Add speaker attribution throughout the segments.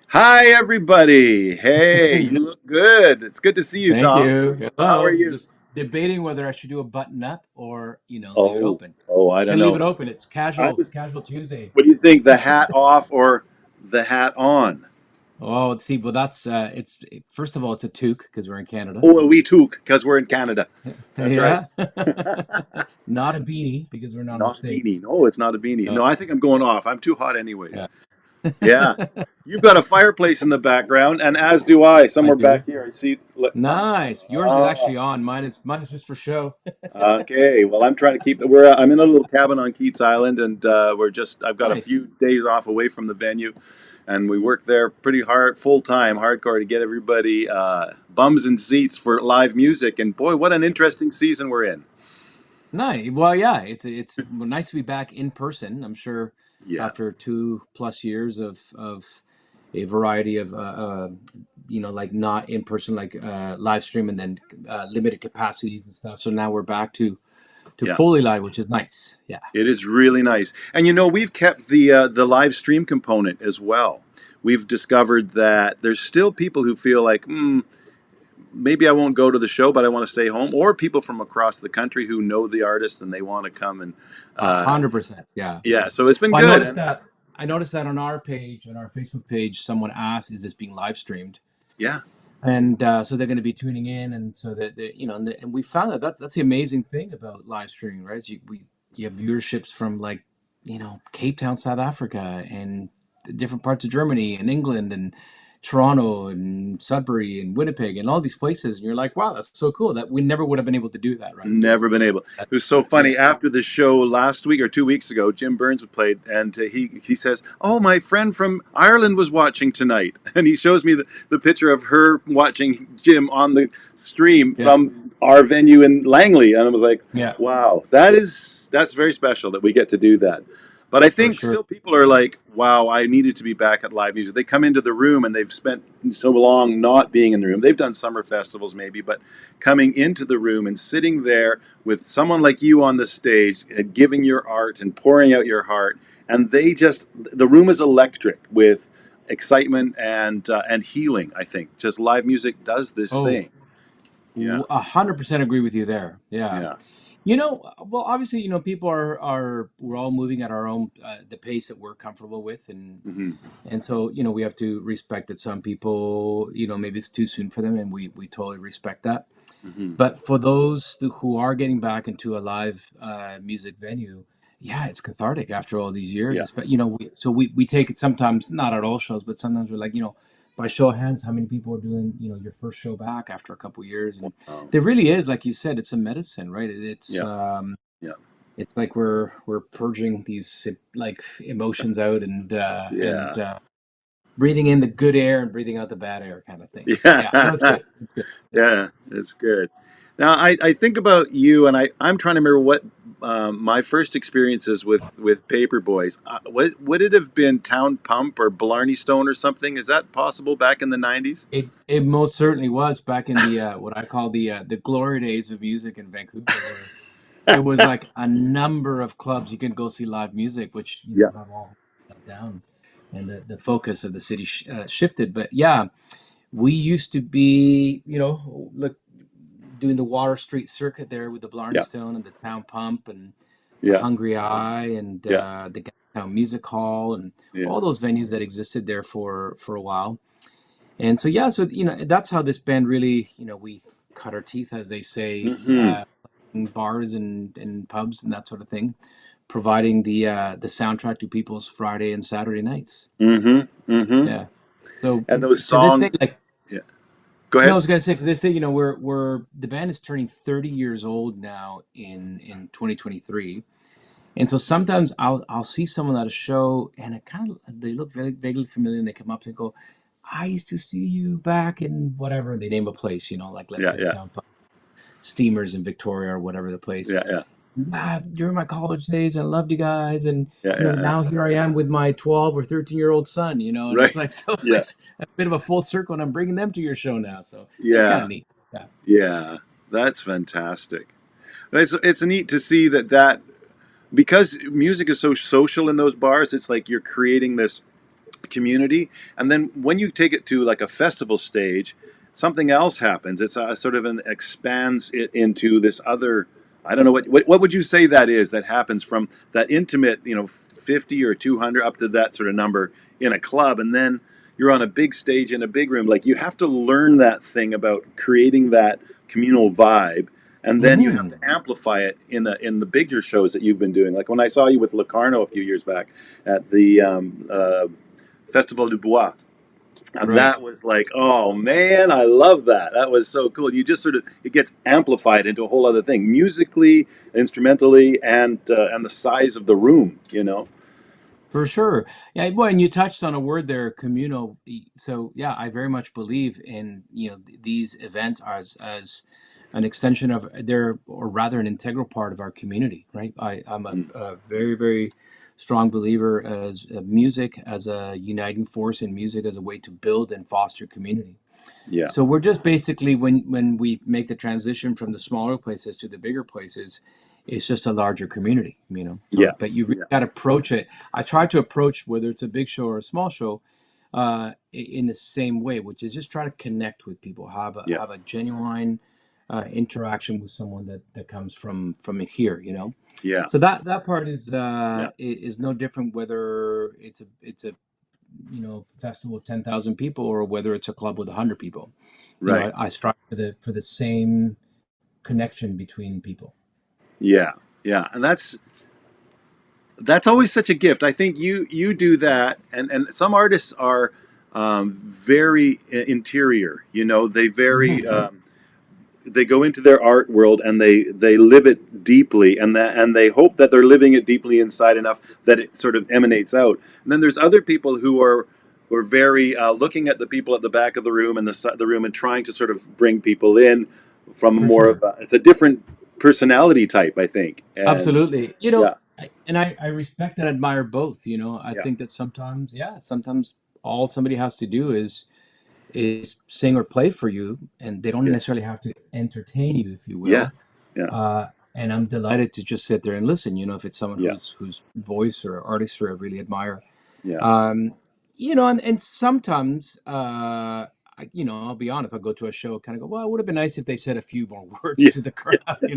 Speaker 1: Hi, everybody. Hey, you look good. It's good to see you,
Speaker 2: Thank
Speaker 1: Tom.
Speaker 2: you.
Speaker 1: How are
Speaker 2: Hello.
Speaker 1: you?
Speaker 2: Just debating whether I should do a button up or, leave it
Speaker 1: Oh,
Speaker 2: open.
Speaker 1: I
Speaker 2: Just
Speaker 1: don't
Speaker 2: gonna leave it
Speaker 1: know.
Speaker 2: open. It's
Speaker 1: I
Speaker 2: casual,
Speaker 1: was.
Speaker 2: casual Tuesday.
Speaker 1: What do you think? The hat off or the hat on?
Speaker 2: Oh, let's see. Well, it's first of all, it's a toque because we're in Canada.
Speaker 1: Oh, we took because we're in Canada. That's right.
Speaker 2: Yeah. Not a beanie because we're not in the
Speaker 1: Not a beanie.
Speaker 2: States.
Speaker 1: No, it's not a beanie.
Speaker 2: Uh,
Speaker 1: No, I think I'm going off. I'm too hot, anyways.
Speaker 2: yeah.
Speaker 1: Yeah, you've got a fireplace in the background, and as do I.
Speaker 2: I
Speaker 1: Somewhere
Speaker 2: do.
Speaker 1: back here, I see. Look.
Speaker 2: Nice. Yours is
Speaker 1: Ah,
Speaker 2: actually on. Mine is just for show.
Speaker 1: okay, well, I'm trying to keep. I'm in a little cabin on Keats Island, and I've got a
Speaker 2: Nice.
Speaker 1: few days off away from the venue, and we work there pretty hard, full time, hardcore to get everybody bums and seats for live music. And boy, what an interesting season we're in.
Speaker 2: Nice. Well, yeah, it's nice to be back in person. I'm sure
Speaker 1: Yeah,
Speaker 2: after 2+ years of a variety of like not in person, like live stream and then limited capacities and stuff. So now we're back to
Speaker 1: yeah,
Speaker 2: fully live, which is nice. Yeah.
Speaker 1: it is really nice. And we've kept the live stream component as well. We've discovered that there's still people who feel like, maybe I won't go to the show, but I want to stay home. Or people from across the country who know the artist and they want to come and,
Speaker 2: A
Speaker 1: uh,
Speaker 2: hundred percent. Yeah.
Speaker 1: yeah. So it's been
Speaker 2: Well,
Speaker 1: good. And
Speaker 2: I noticed that on our page, on our Facebook page, someone asked, "Is this being live streamed?"
Speaker 1: yeah,
Speaker 2: And so they're going to be tuning in, and so that and we found that that's the amazing thing about live streaming, right? Is you have viewerships from like Cape Town, South Africa, and the different parts of Germany and England and Toronto and Sudbury and Winnipeg and all these places, and you're like, wow, that's so cool that we never would have been able to do that, right? So
Speaker 1: never been able. It
Speaker 2: that,
Speaker 1: was so
Speaker 2: yeah,
Speaker 1: funny. After the show last week or 2 weeks ago, Jim Burns played, and he says, "Oh, my friend from Ireland was watching tonight," and he shows me the picture of her watching Jim on the stream
Speaker 2: yeah,
Speaker 1: from our venue in Langley, and I was like,
Speaker 2: yeah,
Speaker 1: "Wow, that's very special that we get to do that." But I
Speaker 2: for
Speaker 1: think
Speaker 2: sure.
Speaker 1: still people are like, "Wow, I needed to be back at live music." They come into the room and they've spent so long not being in the room. They've done summer festivals maybe, but coming into the room and sitting there with someone like you on the stage, giving your art and pouring out your heart, and the room is electric with excitement and healing. I think just live music does this
Speaker 2: Oh,
Speaker 1: thing. Yeah,
Speaker 2: 100% agree with you there. Yeah.
Speaker 1: yeah,
Speaker 2: Well, obviously, people are we're all moving at our own the pace that we're comfortable with,
Speaker 1: hmm
Speaker 2: and so we have to respect that some people, maybe it's too soon for them, and we totally respect that.
Speaker 1: hmm
Speaker 2: But for those who are getting back into a live music venue, yeah, it's cathartic after all these years.
Speaker 1: yeah.
Speaker 2: It's, but we take it sometimes, not at all shows, but sometimes we're like, by show of hands, how many people are doing, your first show back after a couple years? And
Speaker 1: Wow.
Speaker 2: there really is, like you said, it's a medicine, right?
Speaker 1: Yeah, yeah,
Speaker 2: It's like we're purging these like emotions out and
Speaker 1: yeah,
Speaker 2: breathing in the good air and breathing out the bad air, kind of thing. So yeah, no, it's
Speaker 1: yeah.
Speaker 2: good. It's good. Yeah.
Speaker 1: Yeah, it's good. Now, I think about you, and I'm trying to remember what my first experiences with Paperboys. Would it have been Town Pump or Blarney Stone or something? Is that possible back in the 90s?
Speaker 2: It most certainly was back in the what I call the glory days of music in Vancouver, where it was like a number of clubs you can go see live music, which
Speaker 1: Yeah,
Speaker 2: have all shut down, and the focus of the city shifted. But yeah, we used to be, look, doing the Water Street circuit there with the Blarney
Speaker 1: yeah,
Speaker 2: Stone and the Town Pump and the
Speaker 1: yeah,
Speaker 2: Hungry Eye and
Speaker 1: yeah,
Speaker 2: the Town Music Hall and
Speaker 1: yeah.
Speaker 2: all those venues that existed there for a while. And so yeah, so that's how this band really, we cut our teeth, as they say,
Speaker 1: hmm
Speaker 2: in bars and pubs and that sort of thing, providing the soundtrack to people's Friday and Saturday nights.
Speaker 1: hmm hmm
Speaker 2: Yeah. So
Speaker 1: And those
Speaker 2: to this day,
Speaker 1: songs.
Speaker 2: like,
Speaker 1: Yeah, go
Speaker 2: no, I
Speaker 1: ahead.
Speaker 2: was gonna say, to this day, we're the band is turning 30 years old now in 2023. And so sometimes I'll see someone at a show and it kind of they look very vaguely familiar and they come up and go, I used to see you back in whatever. They name a place, like let's
Speaker 1: Yeah,
Speaker 2: say
Speaker 1: yeah,
Speaker 2: down Steamers in Victoria or whatever the place.
Speaker 1: yeah, yeah,
Speaker 2: During my college days, I loved you guys, and
Speaker 1: yeah, yeah, yeah.
Speaker 2: now here I am with my 12 or 13-year-old son, and
Speaker 1: Right.
Speaker 2: it's like so it's
Speaker 1: Yeah,
Speaker 2: like a bit of a full circle, and I'm bringing them to your show now, so it's kind
Speaker 1: yeah,
Speaker 2: of neat. Yeah.
Speaker 1: yeah. That's fantastic. It's neat to see that because music is so social in those bars. It's like you're creating this community. And then when you take it to like a festival stage, something else happens. It's a sort of an expands it into this other. I don't know what would you say that is that happens from that intimate, 50 or 200 up to that sort of number in a club, and then you're on a big stage in a big room. Like you have to learn that thing about creating that communal vibe, and then you have
Speaker 2: Hmm.
Speaker 1: to amplify it in the bigger shows that you've been doing. Like when I saw you with Locarno a few years back at the Festival du Bois. And
Speaker 2: Right.
Speaker 1: that was like, oh man, I love that. That was so cool. You just sort of it gets amplified into a whole other thing, musically, instrumentally, and the size of the room.
Speaker 2: For sure. Yeah, well, and you touched on a word there, communal. So yeah, I very much believe in, these events as an extension of their, or rather an integral part of our community, right? I'm
Speaker 1: Mm.
Speaker 2: a very, very strong believer as music as a uniting force, and music as a way to build and foster community.
Speaker 1: Yeah,
Speaker 2: So we're just basically, when we make the transition from the smaller places to the bigger places, it's just a larger community,
Speaker 1: yeah,
Speaker 2: So, but you really
Speaker 1: yeah,
Speaker 2: got to approach it. I try to approach whether it's a big show or a small show, in the same way, which is just try to connect with people,
Speaker 1: yeah,
Speaker 2: have a genuine interaction with someone that comes from here,
Speaker 1: yeah,
Speaker 2: So that part
Speaker 1: yeah.
Speaker 2: is no different whether it's a festival of 10,000 people or whether it's a club with 100 people.
Speaker 1: Right.
Speaker 2: I strive for the same connection between people.
Speaker 1: Yeah, yeah, and that's always such a gift. I think you do that, and some artists are very interior. They very
Speaker 2: Hmm.
Speaker 1: they go into their art world and they live it deeply, and they hope that they're living it deeply inside enough that it sort of emanates out. And then there's other people who are very looking at the people at the back of the room and the room and trying to sort of bring people in from
Speaker 2: For
Speaker 1: more of
Speaker 2: sure.
Speaker 1: it's a different personality type, I think. And
Speaker 2: Absolutely.
Speaker 1: yeah,
Speaker 2: I respect and admire both. I
Speaker 1: yeah,
Speaker 2: think that sometimes, yeah, sometimes all somebody has to do is sing or play for you, and they don't
Speaker 1: yeah,
Speaker 2: necessarily have to entertain you, if you
Speaker 1: yeah,
Speaker 2: will.
Speaker 1: yeah,
Speaker 2: And I'm delighted to just sit there and listen. If it's someone
Speaker 1: yeah,
Speaker 2: whose voice or artistry I really admire.
Speaker 1: yeah,
Speaker 2: Um, and sometimes, I'll be honest, I'll go to a show, kind of go, well, it would have been nice if they said a few more words
Speaker 1: yeah,
Speaker 2: to the crowd. Like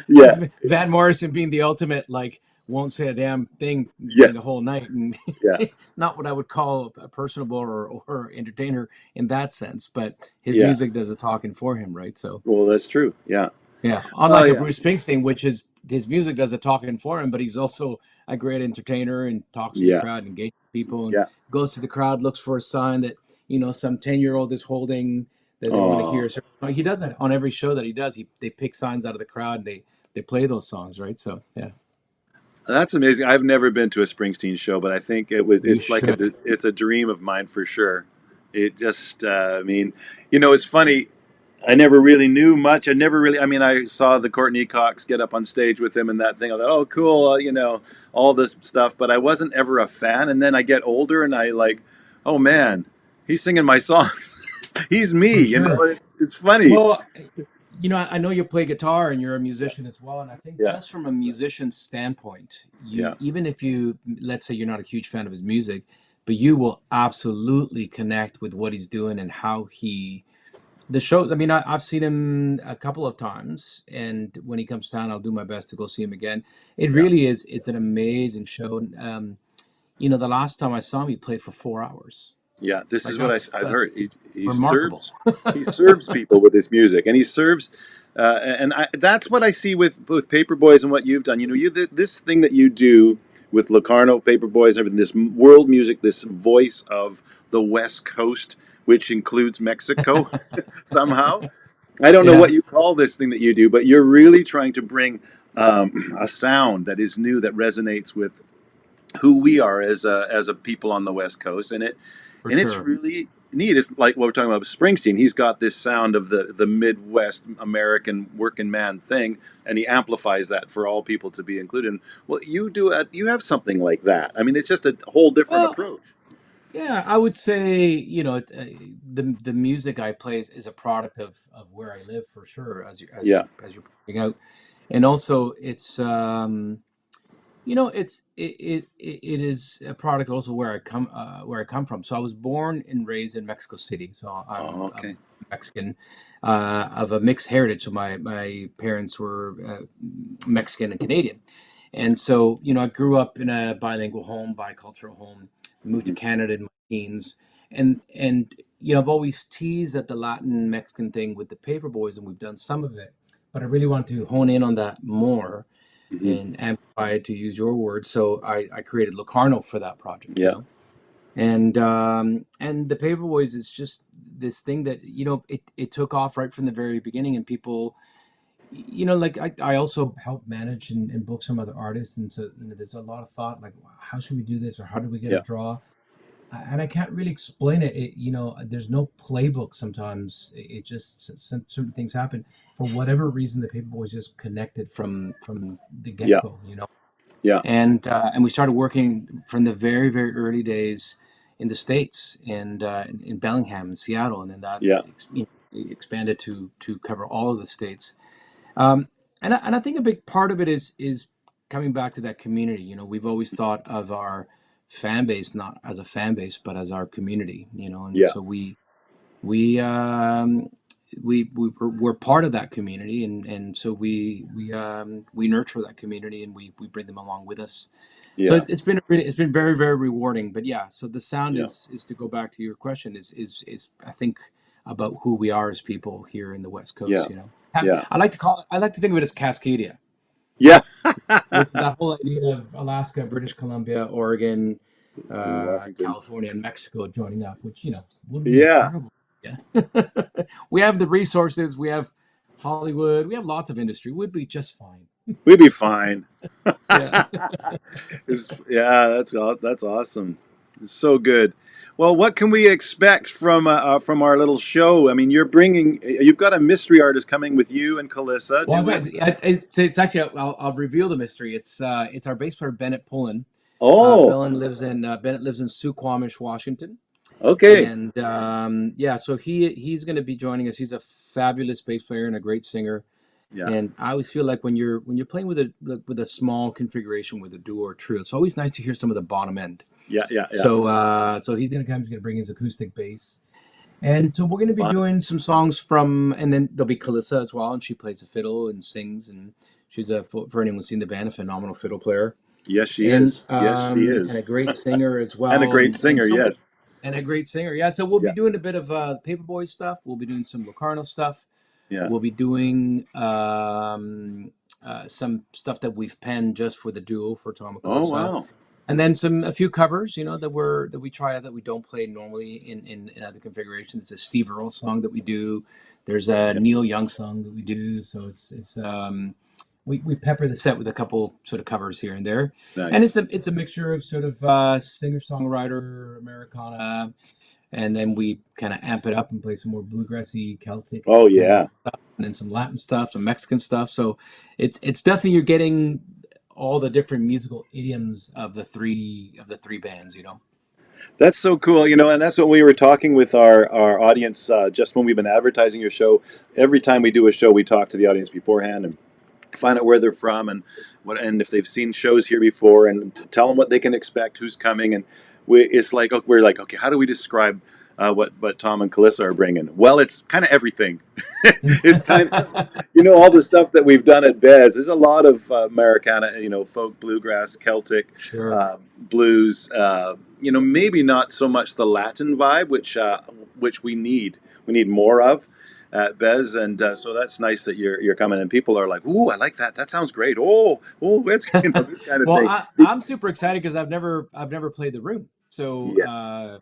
Speaker 1: yeah,
Speaker 2: Van Morrison being the ultimate, like, won't say a damn thing during the
Speaker 1: yes,
Speaker 2: whole night, and
Speaker 1: yeah,
Speaker 2: not what I would call a personable or entertainer in that sense, but his
Speaker 1: yeah.
Speaker 2: music does the talking for him, right? So,
Speaker 1: Well, that's true. Yeah.
Speaker 2: yeah,
Speaker 1: Oh,
Speaker 2: unlike a
Speaker 1: yeah,
Speaker 2: Bruce Springsteen, which is his music does the talking for him, but he's also a great entertainer and talks to the
Speaker 1: yeah,
Speaker 2: crowd and engages people and
Speaker 1: yeah.
Speaker 2: goes to the crowd, looks for a sign that some 10-year-old is holding that they want to hear.
Speaker 1: Oh,
Speaker 2: So he does that on every show that he does. They pick signs out of the crowd and they play those songs, right? So yeah,
Speaker 1: that's amazing. I've never been to a Springsteen show, but I think
Speaker 2: you
Speaker 1: it's like
Speaker 2: should.
Speaker 1: it's a dream of mine for sure. It just, I mean, it's funny. I never really knew much. I mean, I saw the Courtney Cox get up on stage with him and that thing. I thought, oh, cool, all this stuff. But I wasn't ever a fan. And then I get older and I like, oh man, he's singing my songs. He's me.
Speaker 2: For sure.
Speaker 1: It's funny.
Speaker 2: Well, I know you play guitar and you're a
Speaker 1: Yeah,
Speaker 2: musician as well. And I think
Speaker 1: yeah,
Speaker 2: just from a musician's standpoint,
Speaker 1: yeah.
Speaker 2: even if let's say you're not a huge fan of his music, but you will absolutely connect with what he's doing and how the shows. I mean, I've seen him a couple of times, and when he comes to town, I'll do my best to go see him again. It
Speaker 1: Yeah.
Speaker 2: really is, it's an amazing show. The last time I saw him, he played for 4 hours.
Speaker 1: Yeah, this
Speaker 2: Like
Speaker 1: is what I've
Speaker 2: that's
Speaker 1: heard. He
Speaker 2: remarkable.
Speaker 1: serves people with his music, and he serves, that's what I see with Paperboys and what you've done. This thing that you do with Locarno, Paperboys, and everything. This world music, this voice of the West Coast, which includes Mexico somehow. I don't know what
Speaker 2: Yeah,
Speaker 1: you call this thing that you do, but you're really trying to bring a sound that is new that resonates with who we are as a people on the West Coast,
Speaker 2: for
Speaker 1: and it's
Speaker 2: sure.
Speaker 1: really neat. It's like what we're talking about with Springsteen. He's got this sound of the Midwest American working man thing, and he amplifies that for all people to be included. And well, you have something like that. I mean, it's just a whole different
Speaker 2: Well,
Speaker 1: approach.
Speaker 2: yeah, I would say, the music I play is a product of where I live for sure,
Speaker 1: Yeah,
Speaker 2: as you're pointing out, and also it's it is a product also where I come from. So I was born and raised in Mexico City. So
Speaker 1: Oh,
Speaker 2: I'm
Speaker 1: okay.
Speaker 2: Mexican of a mixed heritage. So my parents were Mexican and Canadian, and so I grew up in a bilingual home, bicultural home. Moved to
Speaker 1: Hmm.
Speaker 2: Canada in my teens, and I've always teased at the Latin Mexican thing with the Paperboys, and we've done some of it, but I really want to hone in on that more
Speaker 1: Hmm.
Speaker 2: and amplify it, to use your words. So I created Locarno for that project,
Speaker 1: Yeah.
Speaker 2: and the Paperboys is just this thing that it took off right from the very beginning, and people, like I also help manage and book some other artists, and so there's a lot of thought like, how should we do this, or how do we get a
Speaker 1: Yeah.
Speaker 2: draw? And I can't really explain it. There's no playbook. Sometimes it just certain things happen for whatever reason. The Paperboys just connected from the get
Speaker 1: Yeah.
Speaker 2: go.
Speaker 1: Yeah.
Speaker 2: And we started working from the very very early days in the states, and in Bellingham and Seattle, and then that
Speaker 1: Yeah.
Speaker 2: expanded to cover all of the states. And I think a big part of it is coming back to that community. We've always thought of our fan base not as a fan base but as our community. And
Speaker 1: Yeah.
Speaker 2: so we're part of that community, and so we nurture that community, and we bring them along with us. So
Speaker 1: Yeah.
Speaker 2: it's been very very rewarding. But yeah, so the sound
Speaker 1: Yeah.
Speaker 2: is to go back to your question, is I think about who we are as people here in the West
Speaker 1: Yeah.
Speaker 2: Coast.
Speaker 1: Yeah.
Speaker 2: I like to think of it as Cascadia,
Speaker 1: Yeah.
Speaker 2: which is that whole idea of Alaska, British Columbia, Oregon,
Speaker 1: In Washington.
Speaker 2: California, and Mexico joining up, which would be a
Speaker 1: Yeah.
Speaker 2: terrible. Yeah, we have the resources, we have Hollywood, we have lots of industry. We'd be just fine.
Speaker 1: We'd be fine.
Speaker 2: Yeah.
Speaker 1: Yeah, that's awesome. It's so good. Well, what can we expect from our little show? I mean, you've got a mystery artist coming with you and Calissa
Speaker 2: Well,
Speaker 1: doing.
Speaker 2: it's actually I'll reveal the mystery. It's our bass player Bennett Pullen.
Speaker 1: Oh,
Speaker 2: Bennett lives in Suquamish, Washington.
Speaker 1: okay.
Speaker 2: And yeah, so he's going to be joining us. He's a fabulous bass player and a great singer.
Speaker 1: Yeah.
Speaker 2: And I always feel like when you're playing with a small configuration with a duo or trio, it's always nice to hear some of the bottom end.
Speaker 1: Yeah. Yeah. Yeah.
Speaker 2: So he's going to come. He's going to bring his acoustic bass, and so we're going to be
Speaker 1: Fun.
Speaker 2: doing some songs from. And then there'll be Calissa as well, and she plays the fiddle and sings, and she's for anyone who's seen the band, a phenomenal fiddle player,
Speaker 1: Yes, she
Speaker 2: and
Speaker 1: is. Yes, she
Speaker 2: and a
Speaker 1: is.
Speaker 2: great singer as
Speaker 1: And a
Speaker 2: well,
Speaker 1: great
Speaker 2: and
Speaker 1: singer.
Speaker 2: so
Speaker 1: Yes.
Speaker 2: and a great singer. Yeah, so we'll be
Speaker 1: Yeah.
Speaker 2: doing a bit of Paperboy stuff. We'll be doing some Locarno stuff.
Speaker 1: Yeah.
Speaker 2: We'll be doing some stuff that we've penned just for the duo for Tom and
Speaker 1: Oh,
Speaker 2: Calissa,
Speaker 1: wow.
Speaker 2: and then a few covers, that we try out that we don't play normally in other configurations. There's a Steve Earle song that we do. There's a
Speaker 1: Yeah.
Speaker 2: Neil Young song that we do. So it's we pepper the set with a couple sort of covers here and there, and
Speaker 1: Nice.
Speaker 2: it's a mixture of sort of singer songwriter Americana, and then we kind of amp it up and play some more bluegrassy Celtic
Speaker 1: Oh,
Speaker 2: kind of
Speaker 1: yeah.
Speaker 2: stuff, and then some Latin stuff, some Mexican stuff. So it's definitely, you're getting all the different musical idioms of the three bands.
Speaker 1: That's so cool, and that's what we were talking with our audience just when we've been advertising your show. Every time we do a show, we talk to the audience beforehand and find out where they're from and if they've seen shows here before, and tell them what they can expect, who's coming, and we're like, okay, how do we describe what Tom and Calissa are bringing? Well, it's kind of everything. It's kind of all the stuff that we've done at Bez. There's a lot of Americana, folk, bluegrass, Celtic,
Speaker 2: Sure.
Speaker 1: blues. Maybe not so much the Latin vibe, which we need. We need more of at Bez, and so that's nice that you're coming. And people are like, "Ooh, I like that. That sounds great. Oh, it's this kind of
Speaker 2: Well,
Speaker 1: thing."
Speaker 2: I'm super excited because I've never played the room. So
Speaker 1: Yeah,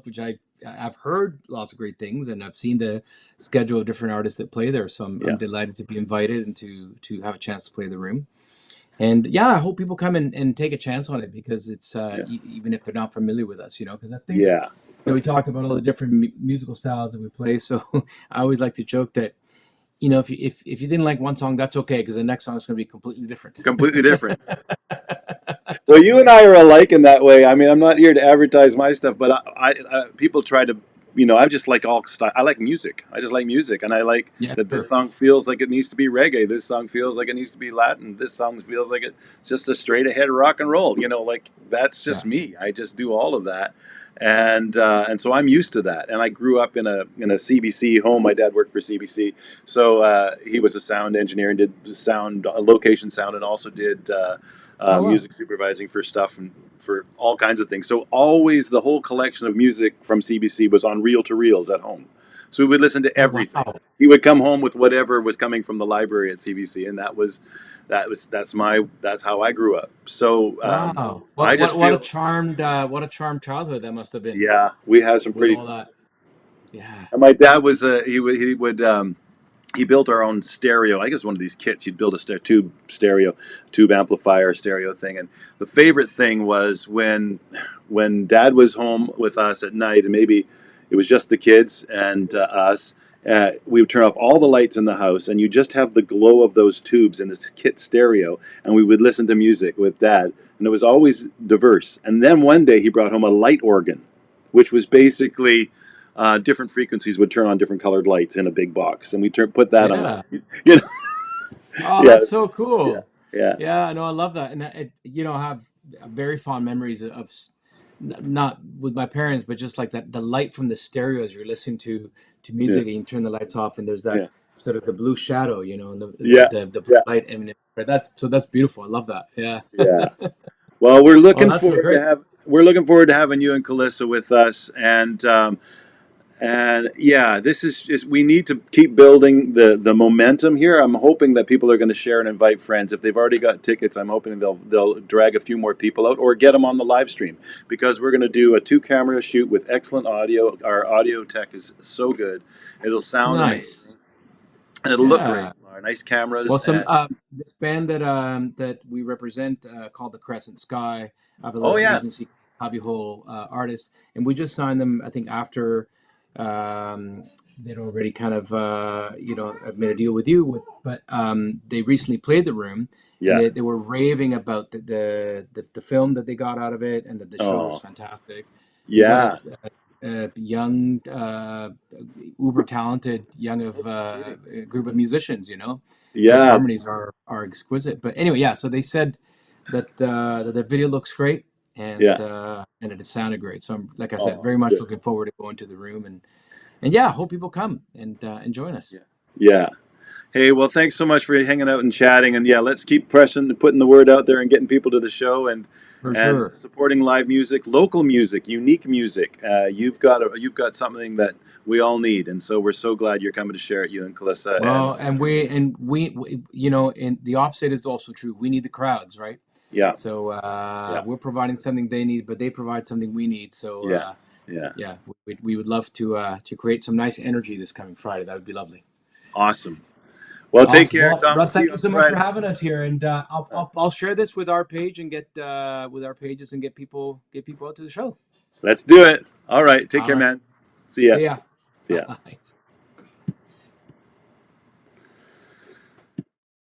Speaker 2: which I've heard lots of great things, and I've seen the schedule of different artists that play there. So I'm
Speaker 1: yeah,
Speaker 2: delighted to be invited and to have a chance to play the room. And yeah, I hope people come and take a chance on it, because it's
Speaker 1: yeah,
Speaker 2: even if they're not familiar with us, because I think
Speaker 1: yeah.
Speaker 2: we talked about all the different musical styles that we play. So I always like to joke that if you didn't like one song, that's okay, because the next song is going to be completely different.
Speaker 1: Completely different. Well, you and I are alike in that way. I mean, I'm not here to advertise my stuff, but people try to I just like all style. I like music. I just like music, and I like
Speaker 2: Yeah,
Speaker 1: that this
Speaker 2: sure.
Speaker 1: song feels like it needs to be reggae. This song feels like it needs to be Latin. This song feels like it's just a straight ahead rock and roll. Like that's
Speaker 2: Yeah.
Speaker 1: just me. I just do all of that, and so I'm used to that. And I grew up in a CBC home. My dad worked for CBC, so he was a sound engineer and did sound, location sound, and also did
Speaker 2: Oh wow.
Speaker 1: music supervising for stuff and for all kinds of things. So always the whole collection of music from CBC was on reel to reels at home. So we would listen to
Speaker 2: Oh
Speaker 1: everything.
Speaker 2: wow.
Speaker 1: He would come home with whatever was coming from the library at CBC, and that's how I grew up. So
Speaker 2: Wow.
Speaker 1: I
Speaker 2: What
Speaker 1: just
Speaker 2: what a
Speaker 1: feel,
Speaker 2: charmed childhood that must have been
Speaker 1: yeah, we had some
Speaker 2: with
Speaker 1: pretty.
Speaker 2: all that. Yeah.
Speaker 1: And my dad was he built our own stereo. I guess one of these kits, you'd build a tube stereo, tube amplifier stereo thing. And the favorite thing was when Dad was home with us at night, and maybe it was just the kids and us. We would turn off all the lights in the house, and you just have the glow of those tubes in this kit stereo, and we would listen to music with Dad, and it was always diverse. And then one day he brought home a light organ, which was basically different frequencies would turn on different colored lights in a big box, and we put that on.
Speaker 2: Yeah.
Speaker 1: You know,
Speaker 2: Oh,
Speaker 1: yeah,
Speaker 2: that's so
Speaker 1: yeah,
Speaker 2: cool.
Speaker 1: yeah,
Speaker 2: Yeah, no, I love that. And I have very fond memories not with my parents, but just like that, the light from the stereo as you're listening to
Speaker 1: yeah,
Speaker 2: music and you turn the lights off and there's that
Speaker 1: yeah,
Speaker 2: sort of the blue shadow, and
Speaker 1: yeah,
Speaker 2: the blue
Speaker 1: yeah,
Speaker 2: light emanating. Right? That's beautiful. I love that. Yeah.
Speaker 1: yeah. Well,
Speaker 2: Oh, that's so great.
Speaker 1: we're looking forward to having you and Calissa with us, and yeah, this is we need to keep building the momentum here. I'm hoping that people are going to share and invite friends. If they've already got tickets, I'm hoping they'll drag a few more people out or get them on the live stream, because we're going to do a 2 camera shoot with excellent audio. Our audio tech is so good; it'll sound amazing
Speaker 2: Nice.
Speaker 1: and it'll look great.
Speaker 2: Yeah.
Speaker 1: Our nice
Speaker 2: Well,
Speaker 1: cameras
Speaker 2: some
Speaker 1: and
Speaker 2: this band that we represent called the Crescent Sky. I have a
Speaker 1: oh
Speaker 2: little
Speaker 1: yeah,
Speaker 2: agency, Hobbyhole Artists, and we just signed them. I think after they'd already kind of I've made a deal with you with, but they recently played the room, and
Speaker 1: yeah,
Speaker 2: they were raving about the film that they got out of it, and that the show was
Speaker 1: oh
Speaker 2: fantastic. They got
Speaker 1: yeah,
Speaker 2: a young, uber talented, young of
Speaker 1: no kidding,
Speaker 2: group of musicians, whose
Speaker 1: yeah,
Speaker 2: harmonies are exquisite. But anyway, yeah. So they said that the video looks great
Speaker 1: yeah,
Speaker 2: and it sounded great. So I'm, like I said,
Speaker 1: oh
Speaker 2: very much
Speaker 1: good,
Speaker 2: looking forward to going to the room and yeah, hope people come and join
Speaker 1: yeah,
Speaker 2: us
Speaker 1: yeah. Hey, well, thanks so much for hanging out and chatting. And yeah, let's keep pressing, putting the word out there, and getting people to the show,
Speaker 2: for
Speaker 1: and
Speaker 2: sure.
Speaker 1: supporting live music, local music, unique music. You've got something that we all need, and so we're so glad you're coming to share it, you and Calissa.
Speaker 2: Well,
Speaker 1: And
Speaker 2: and we and the opposite is also true. We need the crowds, right?
Speaker 1: yeah,
Speaker 2: So
Speaker 1: yeah,
Speaker 2: we're providing something they need, but they provide something we need. So
Speaker 1: yeah, yeah.
Speaker 2: yeah, we would love to create some nice energy this coming Friday. That would be lovely.
Speaker 1: Awesome. Well, take
Speaker 2: Awesome.
Speaker 1: care,
Speaker 2: Well,
Speaker 1: Tom. We'll
Speaker 2: Russ,
Speaker 1: see
Speaker 2: thank
Speaker 1: you
Speaker 2: you
Speaker 1: on
Speaker 2: so much for
Speaker 1: Friday.
Speaker 2: having us here, and
Speaker 1: Uh,
Speaker 2: I'll share this with our page and with our pages and get people out to the show.
Speaker 1: let's do it. All right. Take
Speaker 2: All
Speaker 1: care,
Speaker 2: right.
Speaker 1: man. See ya.
Speaker 2: See ya.
Speaker 1: See ya.
Speaker 2: Bye.